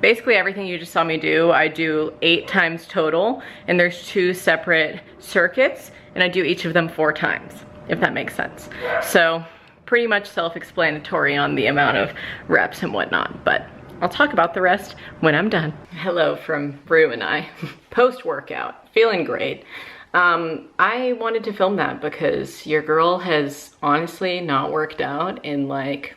Basically everything you just saw me do, I do 8 times total, and there's 2 separate circuits, and I do each of them 4 times, if that makes sense. So pretty much self-explanatory on the amount of reps and whatnot, but I'll talk about the rest when I'm done. Hello from Rue and I, post-workout, feeling great. I wanted to film that because your girl has honestly not worked out in like,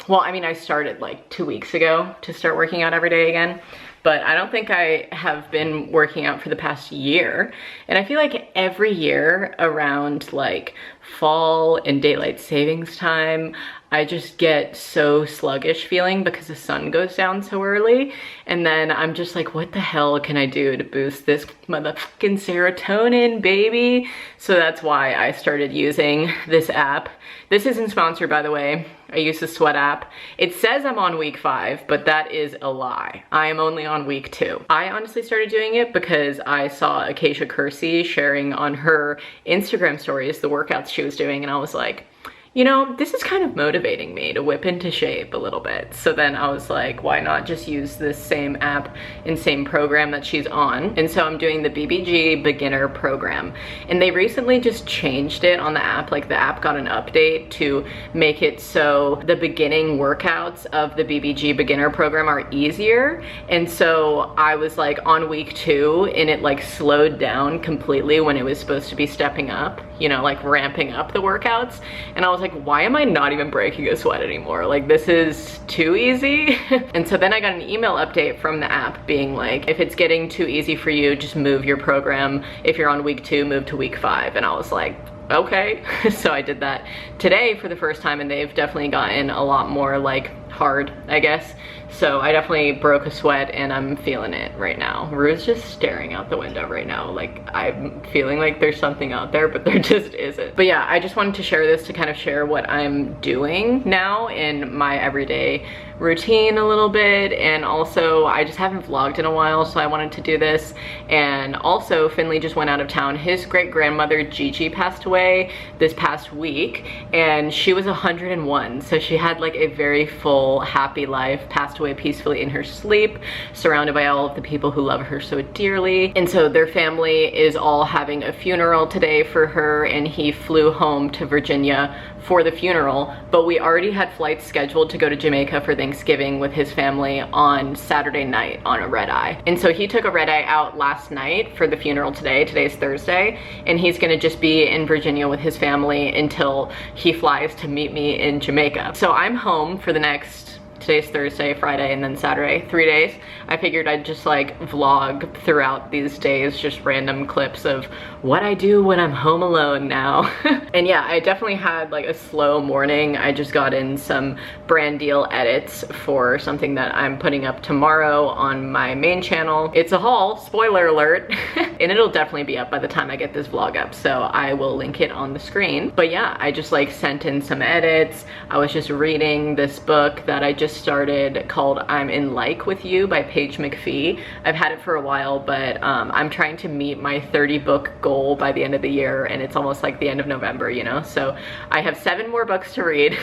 well, I mean, I started like 2 weeks ago to start working out every day again, but I don't think I have been working out for the past year. And I feel like every year around like fall and daylight savings time, I just get so sluggish feeling because the sun goes down so early. And then I'm just like, what the hell can I do to boost this motherfucking serotonin, baby? So that's why I started using this app. This isn't sponsored, by the way. I use the Sweat app. It says I'm on week 5, but that is a lie. I am only on week 2. I honestly started doing it because I saw Acacia Kersey sharing on her Instagram stories the workouts she was doing, and I was like, you know, this is kind of motivating me to whip into shape a little bit. So then I was like, why not just use this same app and same program that she's on? And so I'm doing the BBG beginner program. And they recently just changed it on the app. Like the app got an update to make it so the beginning workouts of the BBG beginner program are easier. And so I was like on week 2 and it like slowed down completely when it was supposed to be stepping up, you know, like ramping up the workouts. And I was like, why am I not even breaking a sweat anymore? Like, this is too easy. And so then I got an email update from the app being like, if it's getting too easy for you, just move your program. If you're on week 2, move to week 5. And I was like, okay. So I did that today for the first time, and they've definitely gotten a lot more like hard, I guess. So I definitely broke a sweat and I'm feeling it right now. Rue's just staring out the window right now. Like, I'm feeling like there's something out there, but there just isn't. But yeah, I just wanted to share this to kind of share what I'm doing now in my everyday routine a little bit. And also I just haven't vlogged in a while, so I wanted to do this. And also Finley just went out of town. His great-grandmother Gigi passed away this past week, and she was 101. So she had like a very full, happy life, passed away peacefully in her sleep, surrounded by all of the people who love her so dearly. And so their family is all having a funeral today for her, and he flew home to Virginia for the funeral, but we already had flights scheduled to go to Jamaica for Thanksgiving with his family on Saturday night on a red-eye. And so he took a red-eye out last night for the funeral today. Today's Thursday, and he's gonna just be in Virginia with his family until he flies to meet me in Jamaica. So I'm home for the next, today's Thursday, Friday, and then Saturday, 3 days. I figured I'd just like vlog throughout these days, just random clips of what I do when I'm home alone now. And yeah, I definitely had like a slow morning. I just got in some brand deal edits for something that I'm putting up tomorrow on my main channel. It's a haul, spoiler alert, and it'll definitely be up by the time I get this vlog up, so I will link it on the screen. But yeah, I just like sent in some edits. I was just reading this book that I just started called I'm in Like With You by Paige McPhee. I've had it for a while, but I'm trying to meet my 30 book goal by the end of the year, and it's almost like the end of November, you know? So I have 7 more books to read.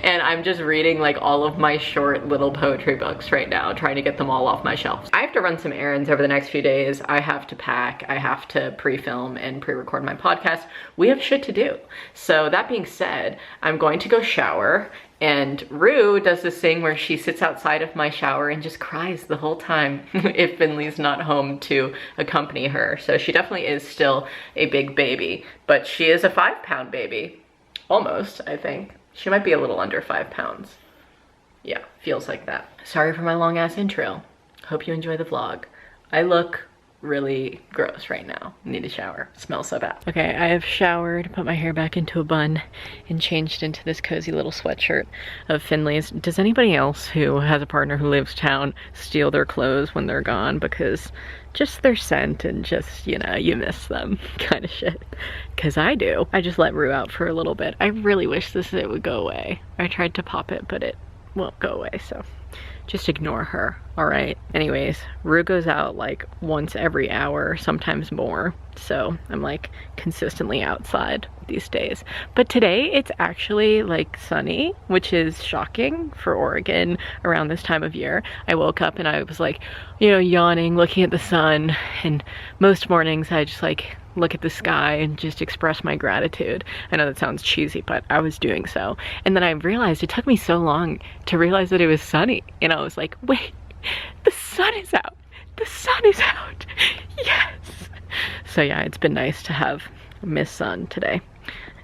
And I'm just reading like all of my short little poetry books right now, trying to get them all off my shelf. I have to run some errands over the next few days. I have to pack, I have to pre-film and pre-record my podcast. We have shit to do. So that being said, I'm going to go shower. And Rue does this thing where she sits outside of my shower and just cries the whole time if Finley's not home to accompany her. So she definitely is still a big baby, but she is a 5-pound baby. Almost, I think. She might be a little under 5 pounds. Yeah, feels like that. Sorry for my long ass intro. Hope you enjoy the vlog. I look really gross right now. Need a shower. Smells so bad. Okay, I have showered, put my hair back into a bun, and changed into this cozy little sweatshirt of Finley's. Does anybody else who has a partner who leaves town steal their clothes when they're gone? Because just their scent and just, you know, you miss them kind of shit. Because I do. I just let Rue out for a little bit. I really wish it would go away. I tried to pop it, but it won't go away, so just ignore her, all right? Anyways, Rue goes out like once every hour, sometimes more. So I'm like consistently outside these days. But today it's actually like sunny, which is shocking for Oregon around this time of year. I woke up and I was like, you know, yawning, looking at the sun. And most mornings I just like look at the sky and just express my gratitude. I know that sounds cheesy, but I was doing so. And then I realized it took me so long to realize that it was sunny. And I was like, wait, the sun is out. The sun is out. Yes. So yeah, it's been nice to have Miss Sun today.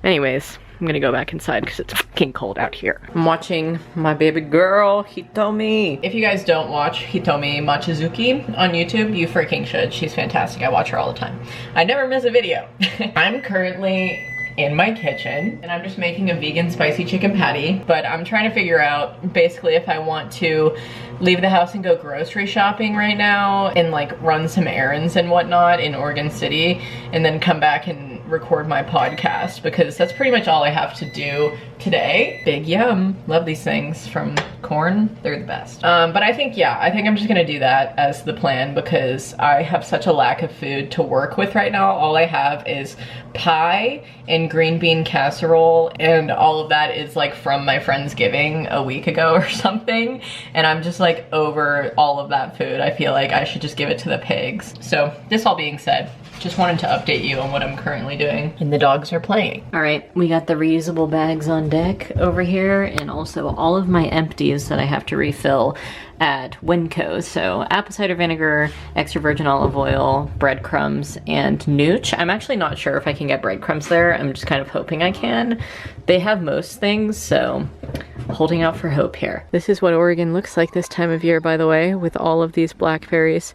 Anyways, I'm gonna go back inside because it's fucking cold out here. I'm watching my baby girl, Hitomi. If you guys don't watch Hitomi Machizuki on YouTube, you freaking should. She's fantastic. I watch her all the time. I never miss a video. I'm currently in my kitchen and I'm just making a vegan spicy chicken patty, but I'm trying to figure out basically if I want to leave the house and go grocery shopping right now and like run some errands and whatnot in Oregon City and then come back and record my podcast, because that's pretty much all I have to do today. Big yum. Love these things from Corn. They're the best. But I think, yeah, I think I'm just gonna do that as the plan because I have such a lack of food to work with right now. All I have is pie and green bean casserole, and all of that is like from my Friendsgiving a week ago or something. And I'm just like over all of that food. I feel like I should just give it to the pigs. So this all being said, just wanted to update you on what I'm currently doing. And the dogs are playing. All right, we got the reusable bags on deck over here, and also all of my empties that I have to refill at Winco. So apple cider vinegar, extra virgin olive oil, breadcrumbs, and nooch. I'm actually not sure if I can get breadcrumbs there. I'm just kind of hoping I can. They have most things, so holding out for hope here. This is what Oregon looks like this time of year, by the way, with all of these blackberries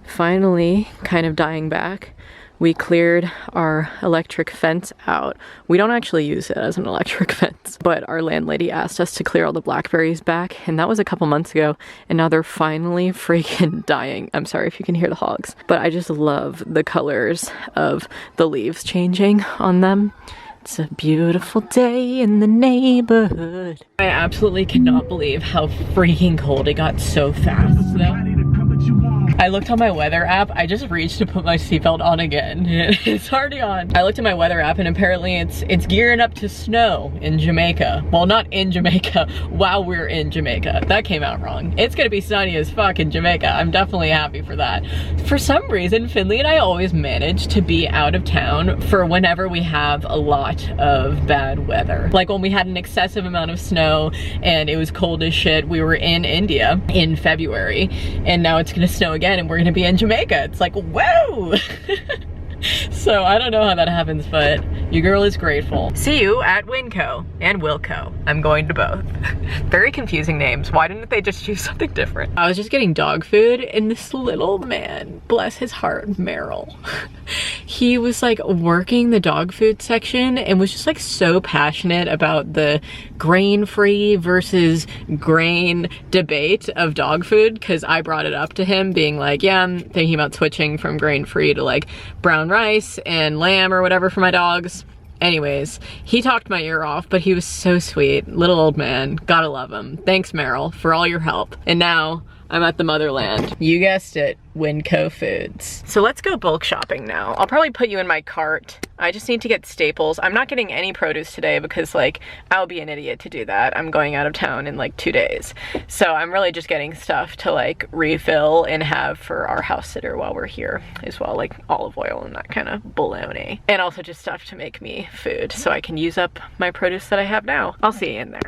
finally kind of dying back. We cleared our electric fence out. We don't actually use it as an electric fence, but our landlady asked us to clear all the blackberries back, and that was a couple months ago, and now they're finally freaking dying. I'm sorry if you can hear the hogs, but I just love the colors of the leaves changing on them. It's a beautiful day in the neighborhood. I absolutely cannot believe how freaking cold it got so fast though. I looked on my weather app. I just reached to put my seatbelt on again. It's already on. I looked at my weather app and apparently it's gearing up to snow in Jamaica. Well, not in Jamaica, while we're in Jamaica. That came out wrong. It's gonna be sunny as fuck in Jamaica. I'm definitely happy for that. For some reason, Finley and I always manage to be out of town for whenever we have a lot of bad weather. Like when we had an excessive amount of snow and it was cold as shit, we were in India in February, and now it's gonna snow again and we're gonna be in Jamaica. It's like, whoa! So I don't know how that happens, but your girl is grateful. See you at Winco and Wilco. I'm going to both. Very confusing names. Why didn't they just choose something different? I was just getting dog food and this little man, bless his heart, Merrill, he was like working the dog food section and was just like so passionate about the grain-free versus grain debate of dog food, because I brought it up to him being like, yeah, I'm thinking about switching from grain-free to like brown rice and lamb or whatever for my dogs. Anyways, he talked my ear off, but he was so sweet. Little old man. Gotta love him. Thanks, Merrill, for all your help. And now I'm at the motherland. You guessed it, Winco Foods. So let's go bulk shopping now. I'll probably put you in my cart. I just need to get staples. I'm not getting any produce today because like, I'll be an idiot to do that. I'm going out of town in like 2 days. So I'm really just getting stuff to like refill and have for our house sitter while we're here as well, like olive oil and that kind of baloney. And also just stuff to make me food so I can use up my produce that I have now. I'll see you in there.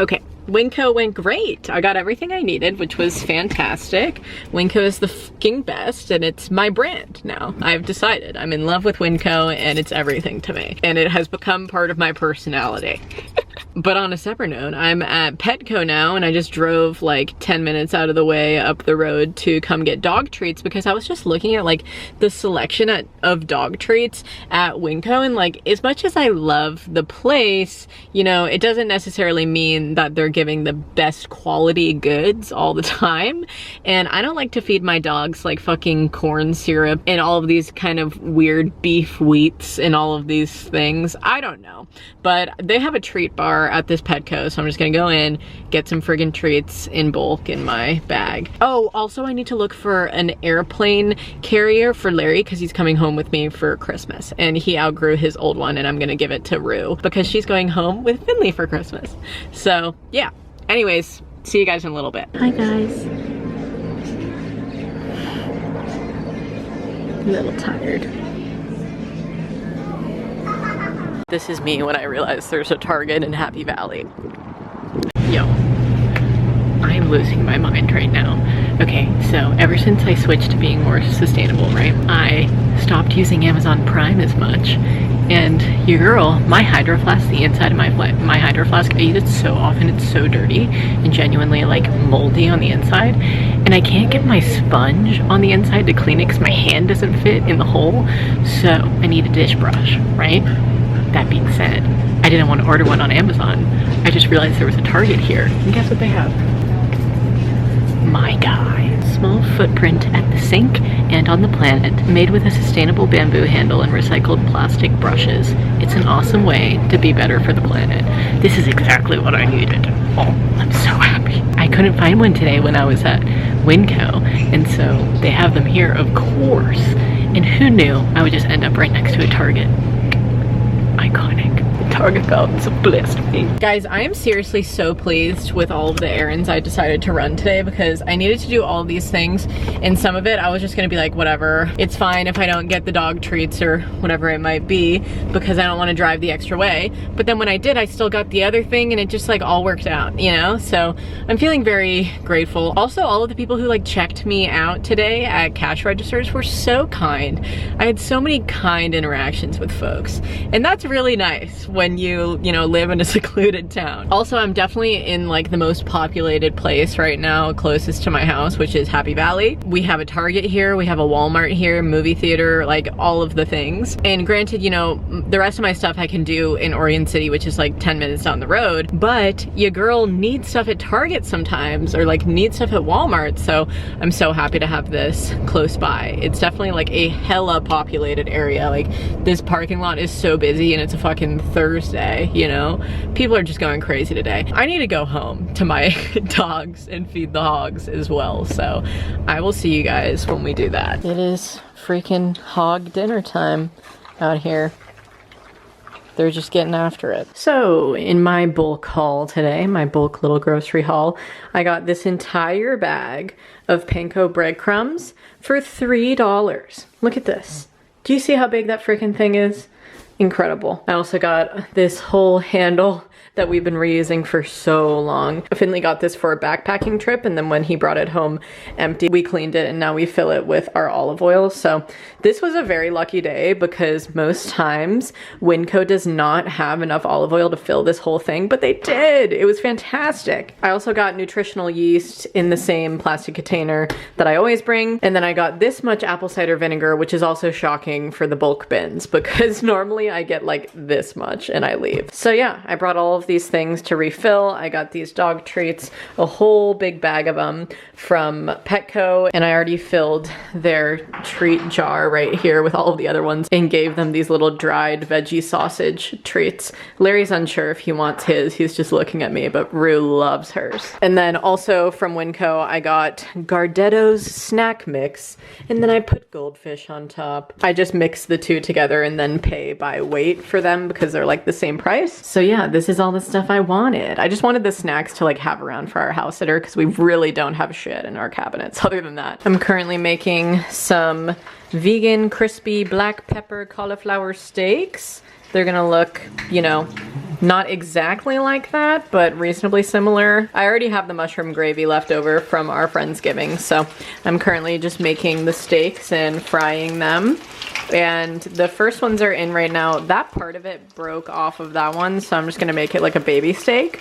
Okay, Winco went great. I got everything I needed, which was fantastic. Winco is the fucking best, and it's my brand now. I've decided. I'm in love with Winco, and it's everything to me. And it has become part of my personality. But on a separate note, I'm at Petco now, and I just drove like 10 minutes out of the way up the road to come get dog treats because I was just looking at like the selection of dog treats at Winco, and like as much as I love the place, you know, it doesn't necessarily mean that they're giving the best quality goods all the time. And I don't like to feed my dogs like fucking corn syrup and all of these kind of weird beef wheats and all of these things. I don't know, but they have a treat bar at this Petco, so I'm just gonna go in, get some friggin' treats in bulk in my bag. Oh, also I need to look for an airplane carrier for Larry because he's coming home with me for Christmas, and he outgrew his old one, and I'm gonna give it to Rue because she's going home with Finley for Christmas. So yeah, anyways, see you guys in a little bit. Hi guys. A little tired. This is me when I realize there's a Target in Happy Valley. Yo, I'm losing my mind right now. Okay, so ever since I switched to being more sustainable, right, I stopped using Amazon Prime as much. And your girl, my Hydro Flask, the inside of my Hydro Flask, I use it so often, it's so dirty and genuinely like moldy on the inside. And I can't get my sponge on the inside to clean it because my hand doesn't fit in the hole. So I need a dish brush, right? That being said, I didn't want to order one on Amazon. I just realized there was a Target here. And guess what they have? My guy. Small footprint at the sink and on the planet, made with a sustainable bamboo handle and recycled plastic brushes. It's an awesome way to be better for the planet. This is exactly what I needed. Oh, I'm so happy. I couldn't find one today when I was at Winco, and so they have them here, of course. And who knew I would just end up right next to a Target. Iconic. Target gods have blessed me. Guys, I am seriously so pleased with all of the errands I decided to run today because I needed to do all of these things, and some of it I was just gonna be like, whatever, it's fine if I don't get the dog treats or whatever it might be because I don't want to drive the extra way. But then when I did, I still got the other thing, and it just like all worked out, you know? So I'm feeling very grateful. Also, all of the people who like checked me out today at cash registers were so kind. I had so many kind interactions with folks, and that's really nice when you know, live in a secluded town. Also, I'm definitely in like the most populated place right now closest to my house, which is Happy Valley. We have a Target here, we have a Walmart here, movie theater, like all of the things. And granted, you know, the rest of my stuff I can do in Orion City, which is like 10 minutes down the road, but your girl needs stuff at Target sometimes, or like needs stuff at Walmart. So I'm so happy to have this close by. It's definitely like a hella populated area. Like this parking lot is so busy, and it's a fucking Thursday, you know? People are just going crazy today. I need to go home to my dogs and feed the hogs as well. So I will see you guys when we do that. It is freaking hog dinner time out here. They're just getting after it. So in my bulk haul today, my bulk little grocery haul, I got this entire bag of panko breadcrumbs for $3. Look at this. Do you see how big that freaking thing is? Incredible. I also got this whole handle that we've been reusing for so long. Finley got this for a backpacking trip, and then when he brought it home empty, we cleaned it, and now we fill it with our olive oil. So this was a very lucky day because most times Winco does not have enough olive oil to fill this whole thing, but they did. It was fantastic. I also got nutritional yeast in the same plastic container that I always bring, and then I got this much apple cider vinegar, which is also shocking for the bulk bins because normally I get like this much and I leave. So yeah, I brought all of these things to refill. I got these dog treats, a whole big bag of them from Petco, and I already filled their treat jar right here with all of the other ones and gave them these little dried veggie sausage treats. Larry's unsure if he wants his. He's just looking at me, but Rue loves hers. And then also from Winco, I got Gardetto's snack mix, and then I put goldfish on top. I just mix the two together and then pay by weight for them because they're like the same price. So yeah, this is all the stuff I wanted. I just wanted the snacks to like have around for our house sitter because we really don't have shit in our cabinets other than that. I'm currently making some vegan crispy black pepper cauliflower steaks. They're gonna look, you know, Not exactly like that, but reasonably similar. I already have the mushroom gravy left over from our Friendsgiving, so I'm currently just making the steaks and frying them. And the first ones are in right now. That part of it broke off of that one, so I'm just gonna make it like a baby steak.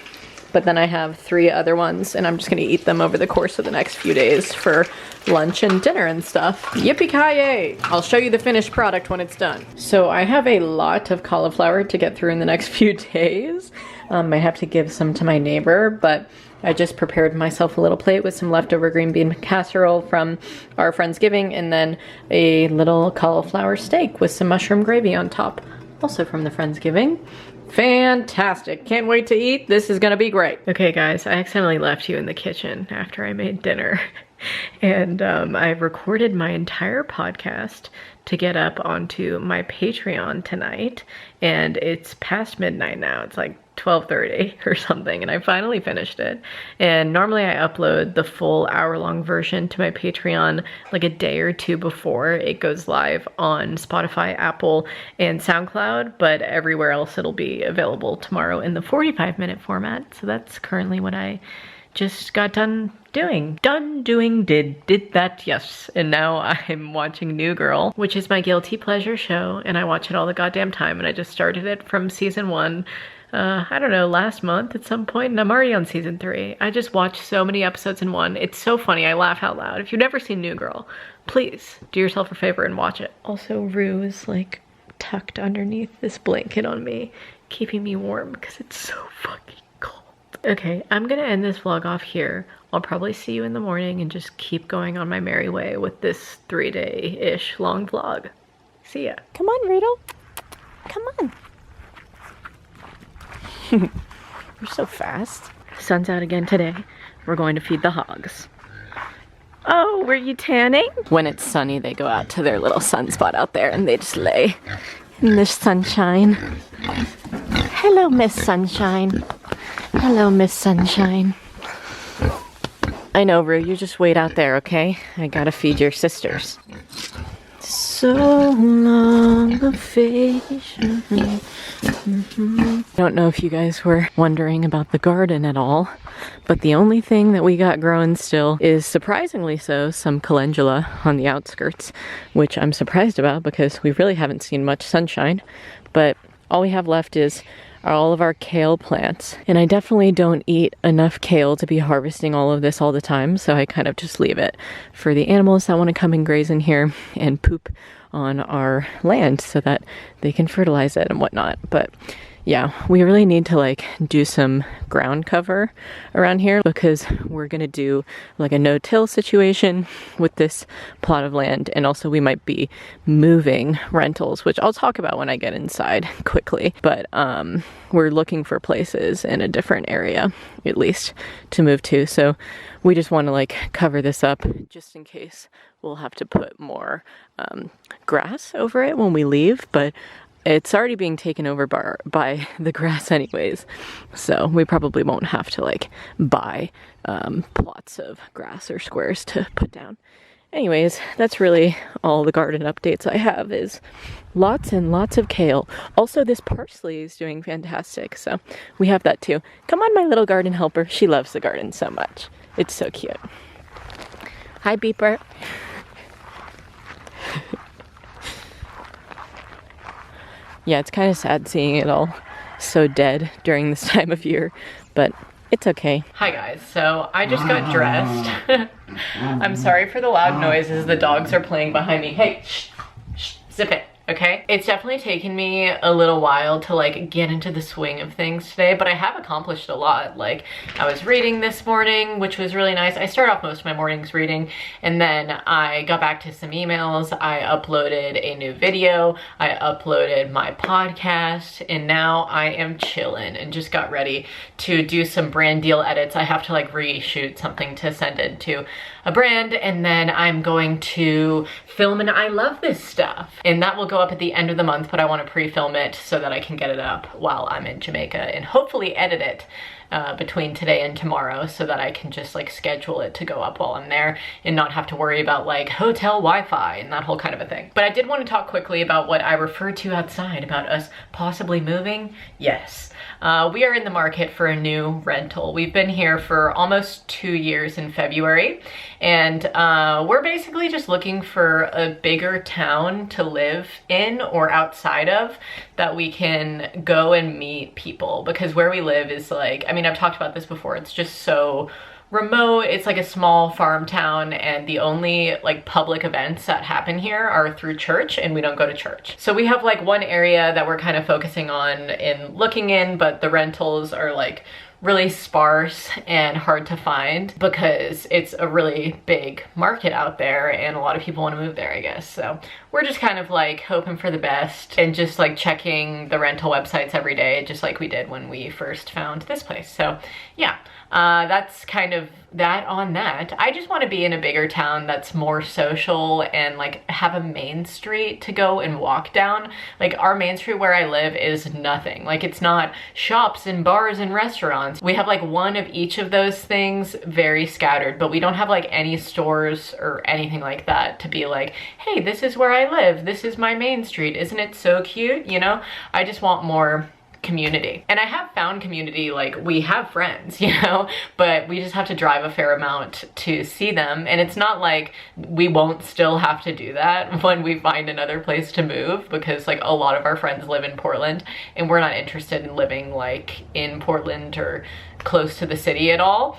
But then I have 3 other ones, and I'm just gonna eat them over the course of the next few days for lunch and dinner and stuff. Yippee-ki-yay! I'll show you the finished product when it's done. So I have a lot of cauliflower to get through in the next few days. I have to give some to my neighbor, but I just prepared myself a little plate with some leftover green bean casserole from our Friendsgiving, and then a little cauliflower steak with some mushroom gravy on top, also from the Friendsgiving. Fantastic. Can't wait to eat. This is gonna be great. Okay guys, I accidentally left you in the kitchen after I made dinner. And I recorded my entire podcast to get up onto my Patreon tonight. And it's past midnight now. It's like 12:30 or something, and I finally finished it. And normally I upload the full hour-long version to my Patreon like a day or 2 before it goes live on Spotify, Apple, and SoundCloud, but everywhere else it'll be available tomorrow in the 45-minute format. So that's currently what I just got done doing. Did that, yes. And now I'm watching New Girl, which is my guilty pleasure show, and I watch it all the goddamn time, and I just started it from season 1. I don't know, last month at some point, and I'm already on season 3. I just watched so many episodes in one. It's so funny, I laugh out loud. If you've never seen New Girl, please do yourself a favor and watch it. Also, Rue is like tucked underneath this blanket on me, keeping me warm because it's so fucking cold. Okay, I'm gonna end this vlog off here. I'll probably see you in the morning and just keep going on my merry way with this 3-day-ish long vlog. See ya. Come on, Riddle. Come on. You're so fast. Sun's out again today. We're going to feed the hogs. Oh, were you tanning? When it's sunny, they go out to their little sunspot out there and they just lay in the sunshine. Hello, Miss Sunshine. Hello, Miss Sunshine. I know, Rue, you just wait out there, okay? I gotta feed your sisters. So long affection. I don't know if you guys were wondering about the garden at all, but the only thing that we got growing still is, surprisingly so, some calendula on the outskirts, which I'm surprised about because we really haven't seen much sunshine. But all we have left is all of our kale plants, and I definitely don't eat enough kale to be harvesting all of this all the time, so I kind of just leave it for the animals that want to come and graze in here and poop on our land so that they can fertilize it and whatnot. But yeah, we really need to like do some ground cover around here because we're gonna do like a no-till situation with this plot of land, and also we might be moving rentals, which I'll talk about when I get inside quickly. But we're looking for places in a different area at least to move to, so we just want to like cover this up just in case we'll have to put more grass over it when we leave. But it's already being taken over by the grass anyways, so we probably won't have to like buy plots of grass or squares to put down. Anyways, that's really all the garden updates I have, is lots and lots of kale. Also, this parsley is doing fantastic, so we have that too. Come on, my little garden helper. She loves the garden so much. It's so cute. Hi, Beeper. Yeah, it's kind of sad seeing it all so dead during this time of year, but it's okay. Hi guys, so I just got dressed. I'm sorry for the loud noises. The dogs are playing behind me. Hey, shh, shh, zip it. Okay, it's definitely taken me a little while to like get into the swing of things today, but I have accomplished a lot. Like, I was reading this morning, which was really nice. I start off most of my mornings reading, and then I got back to some emails. I uploaded a new video. I uploaded my podcast, and now I am chilling and just got ready to do some brand deal edits. I have to like reshoot something to send it to a brand, and then I'm going to film an I love this stuff, and that will go up at the end of the month, but I want to pre-film it so that I can get it up while I'm in Jamaica and hopefully edit it between today and tomorrow so that I can just like schedule it to go up while I'm there and not have to worry about like hotel Wi-Fi and that whole kind of a thing. But I did want to talk quickly about what I referred to outside about us possibly moving. Yes. We are in the market for a new rental. We've been here for almost 2 years in February, and we're basically just looking for a bigger town to live in or outside of that we can go and meet people, because where we live is like, I mean, I've talked about this before, it's just so remote. It's like a small farm town, and the only like public events that happen here are through church, and we don't go to church. So we have like one area that we're kind of focusing on and looking in, but the rentals are like really sparse and hard to find because it's a really big market out there and a lot of people want to move there, I guess. So we're just kind of like hoping for the best and just like checking the rental websites every day, just like we did when we first found this place. So yeah, that's kind of that on that. I just want to be in a bigger town that's more social and like have a main street to go and walk down. Like our main street where I live is nothing. Like it's not shops and bars and restaurants. We have like one of each of those things, very scattered, but we don't have like any stores or anything like that to be like, hey, this is where I live. This is my main street. Isn't it so cute? You know, I just want more community. And I have found community, like we have friends, you know, but we just have to drive a fair amount to see them. And it's not like we won't still have to do that when we find another place to move, because like a lot of our friends live in Portland and we're not interested in living like in Portland or close to the city at all.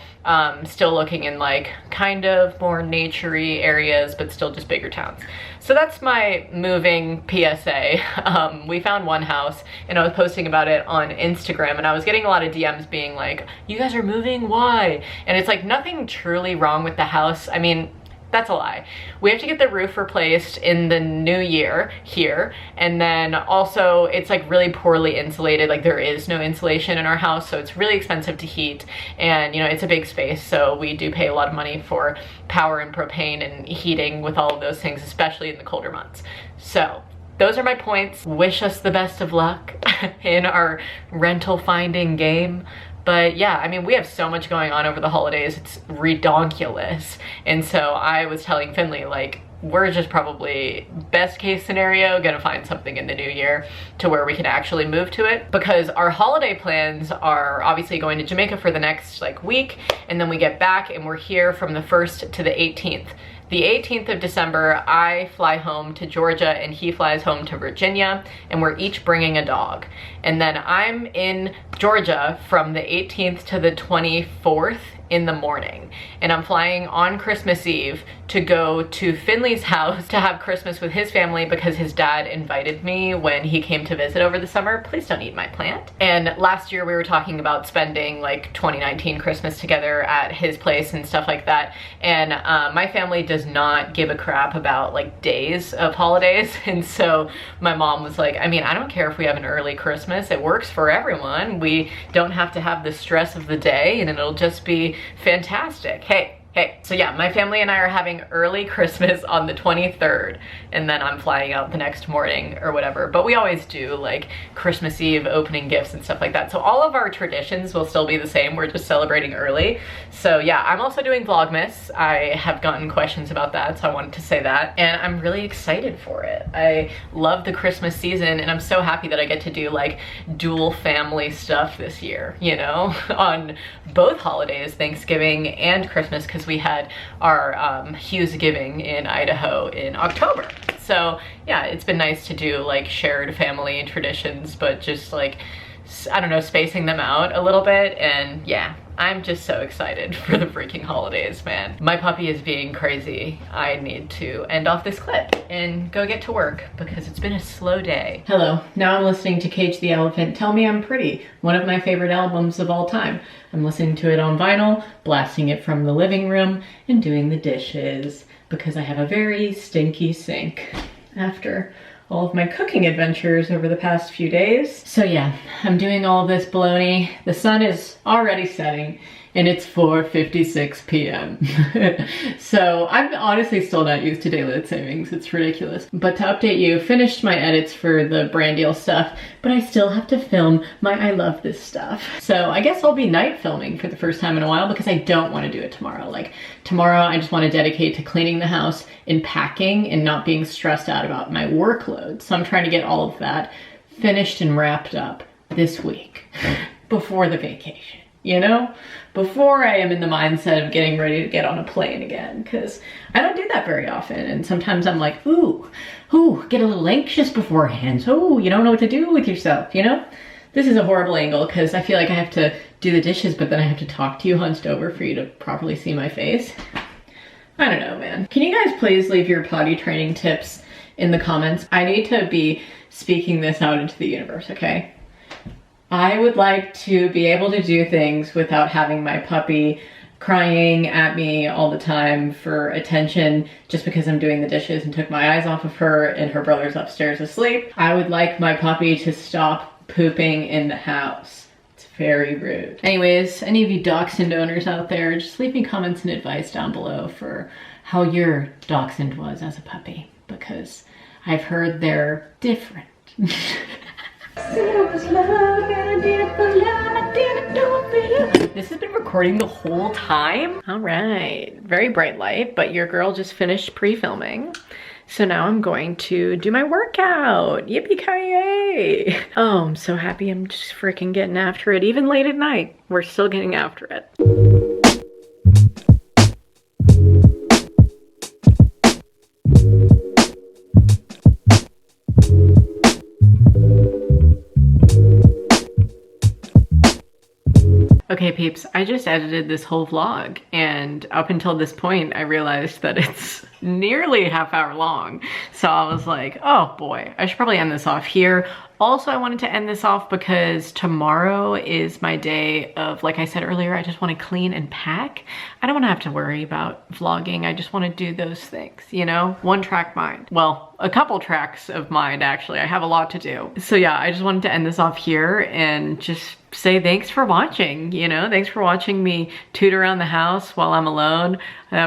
Still looking in like kind of more nature-y areas, but still just bigger towns. So that's my moving PSA. We found one house and I was posting about it on Instagram, and I was getting a lot of DMs being like, you guys are moving, why? And it's like nothing truly wrong with the house. I mean, that's a lie. We have to get the roof replaced in the new year here. And then also it's like really poorly insulated. Like there is no insulation in our house. So it's really expensive to heat, and you know, it's a big space. So we do pay a lot of money for power and propane and heating with all of those things, especially in the colder months. So those are my points. Wish us the best of luck in our rental finding game. But yeah, I mean, we have so much going on over the holidays, it's redonkulous. And so I was telling Finley, like, we're just probably best case scenario gonna find something in the new year to where we can actually move to it, because our holiday plans are obviously going to Jamaica for the next like week, and then we get back and we're here from the 1st to the 18th. The 18th of December, I fly home to Georgia and he flies home to Virginia, and we're each bringing a dog. And then I'm in Georgia from the 18th to the 24th in the morning, and I'm flying on Christmas Eve to go to Finley's house to have Christmas with his family because his dad invited me when he came to visit over the summer. Please don't eat my plant. And last year we were talking about spending like 2019 Christmas together at his place and stuff like that, and my family does not give a crap about like days of holidays. And so my mom was like, I mean, I don't care if we have an early Christmas, it works for everyone. We don't have to have the stress of the day, and it'll just be fantastic. Hey. So yeah, my family and I are having early Christmas on the 23rd, and then I'm flying out the next morning or whatever. But we always do like Christmas Eve opening gifts and stuff like that. So all of our traditions will still be the same. We're just celebrating early. So yeah, I'm also doing vlogmas. I have gotten questions about that, so I wanted to say that. And I'm really excited for it. I love the Christmas season, and I'm so happy that I get to do like dual family stuff this year, you know, on both holidays, Thanksgiving and Christmas, because we had our Hughesgiving in Idaho in October. So yeah, it's been nice to do like shared family traditions, but just like, I don't know, spacing them out a little bit. And yeah, I'm just so excited for the freaking holidays, man. My puppy is being crazy. I need to end off this clip and go get to work because it's been a slow day. Hello, now I'm listening to Cage the Elephant Tell Me I'm Pretty, one of my favorite albums of all time. I'm listening to it on vinyl, blasting it from the living room, and doing the dishes because I have a very stinky sink after all of my cooking adventures over the past few days. So yeah, I'm doing all of this bologna. The sun is already setting, and it's 4:56 p.m. So I'm honestly still not used to daylight savings. It's ridiculous. But to update you, finished my edits for the brand deal stuff, but I still have to film my I love this stuff. So I guess I'll be night filming for the first time in a while because I don't want to do it tomorrow. Like tomorrow I just want to dedicate to cleaning the house and packing and not being stressed out about my workload. So I'm trying to get all of that finished and wrapped up this week before the vacation, you know? Before I am in the mindset of getting ready to get on a plane again, because I don't do that very often. And sometimes I'm like, ooh, get a little anxious beforehand. So you don't know what to do with yourself, you know? This is a horrible angle because I feel like I have to do the dishes, but then I have to talk to you hunched over for you to properly see my face. I don't know, man. Can you guys please leave your potty training tips in the comments? I need to be speaking this out into the universe, okay? I would like to be able to do things without having my puppy crying at me all the time for attention just because I'm doing the dishes and took my eyes off of her and her brother's upstairs asleep. I would like my puppy to stop pooping in the house. It's very rude. Anyways, any of you dachshund owners out there, just leave me comments and advice down below for how your dachshund was as a puppy, because I've heard they're different. This has been recording the whole time? All right, very bright light, but your girl just finished pre-filming. So now I'm going to do my workout. Yippee-ki-yay! Oh, I'm so happy I'm just freaking getting after it. Even late at night, we're still getting after it. Okay peeps, I just edited this whole vlog and up until this point I realized that it's nearly a half-hour long. So I was like, oh boy, I should probably end this off here. Also, I wanted to end this off because tomorrow is my day of, like I said earlier, I just want to clean and pack. I don't want to have to worry about vlogging. I just want to do those things, you know? One track mind. Well, a couple tracks of mind actually. I have a lot to do. So yeah, I just wanted to end this off here and just say thanks for watching, you know? Thanks for watching me toot around the house while I'm alone.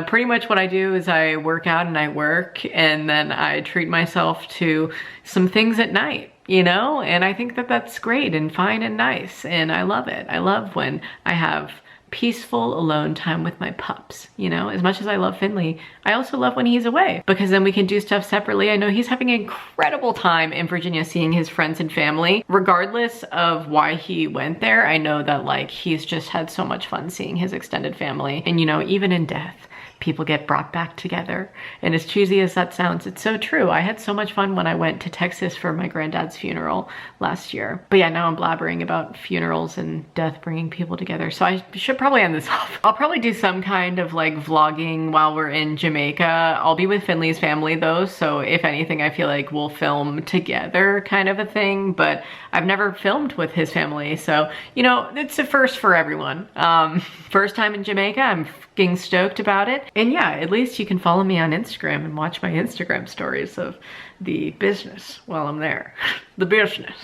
Pretty much what I do is I work out and I work and then I treat myself to some things at night, you know? And I think that that's great and fine and nice and I love it. I love when I have peaceful alone time with my pups, you know? As much as I love Finley, I also love when he's away because then we can do stuff separately. I know he's having an incredible time in Virginia seeing his friends and family. Regardless of why he went there, I know that like he's just had so much fun seeing his extended family. And you know, even in death, people get brought back together. And as cheesy as that sounds, it's so true. I had so much fun when I went to Texas for my granddad's funeral last year. But yeah, now I'm blabbering about funerals and death bringing people together. So I should probably end this off. I'll probably do some kind of like vlogging while we're in Jamaica. I'll be with Finley's family though. So if anything, I feel like we'll film together kind of a thing, but I've never filmed with his family. So, you know, it's a first for everyone. First time in Jamaica, I'm fucking stoked about it. And yeah, at least you can follow me on Instagram and watch my Instagram stories of the business while I'm there. The business.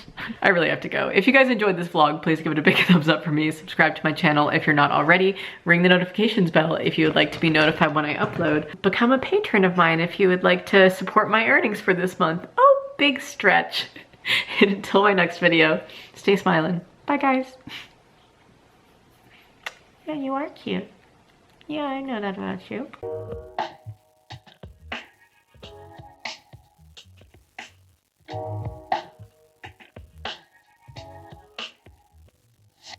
I really have to go. If you guys enjoyed this vlog, please give it a big thumbs up for me. Subscribe to my channel if you're not already. Ring the notifications bell if you would like to be notified when I upload. Become a patron of mine if you would like to support my earnings for this month. Oh, big stretch. And until my next video, stay smiling. Bye guys. Yeah, you are cute. Yeah, I know that about you.